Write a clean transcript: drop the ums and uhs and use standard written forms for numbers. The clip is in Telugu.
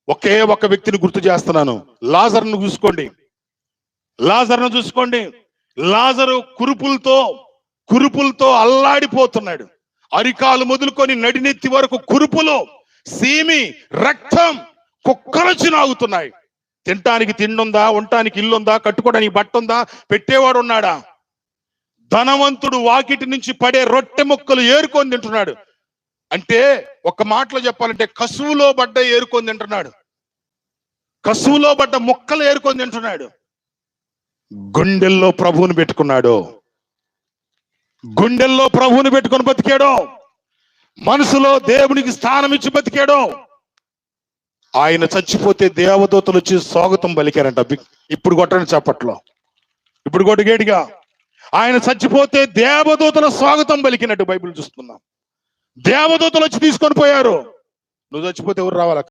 ఒకే ఒక వ్యక్తిని గుర్తు చేస్తున్నాను. లాజరును చూసుకోండి. లాజరును చూసుకోండి. లాజరు కురుపులతో అల్లాడిపోతున్నాడు. అరికాలు మొదలుకొని నడినెత్తి వరకు కురుపులో సీమి, రక్తం కుక్కలొచ్చి నాగుతున్నాయి. తినటానికి తిండుందా, ఉండటానికి ఇల్లుందా, కట్టుకోవడానికి బట్ట ఉందా, పెట్టేవాడు ఉన్నాడా? ధనవంతుడు వాకిటి నుంచి పడే రొట్టె ముక్కలు ఏరుకొని తింటున్నాడు. అంటే ఒక మాటలో చెప్పాలంటే కసువులో పడ్డ ఏరుకొని తింటున్నాడు. కసువులో పడ్డ ముక్కలు ఏరుకొని తింటున్నాడు. గుండెల్లో ప్రభువుని పెట్టుకున్నాడు. గుండెల్లో ప్రభువుని పెట్టుకొని బతికాడు. మనసులో దేవునికి స్థానం ఇచ్చి బతికాడు. ఆయన చచ్చిపోతే దేవదూతలు వచ్చి స్వాగతం పలికారంట. ఇప్పుడు కొట్టండి చప్పట్లో, ఇప్పుడు కొట్టు గేటిగా. ఆయన చచ్చిపోతే దేవదూతల స్వాగతం పలికినట్టు బైబిల్ చూస్తున్నాం. దేవదూతలు వచ్చి తీసుకొని పోయారు. నువ్వు చచ్చిపోతే ఎవరు రావాలా?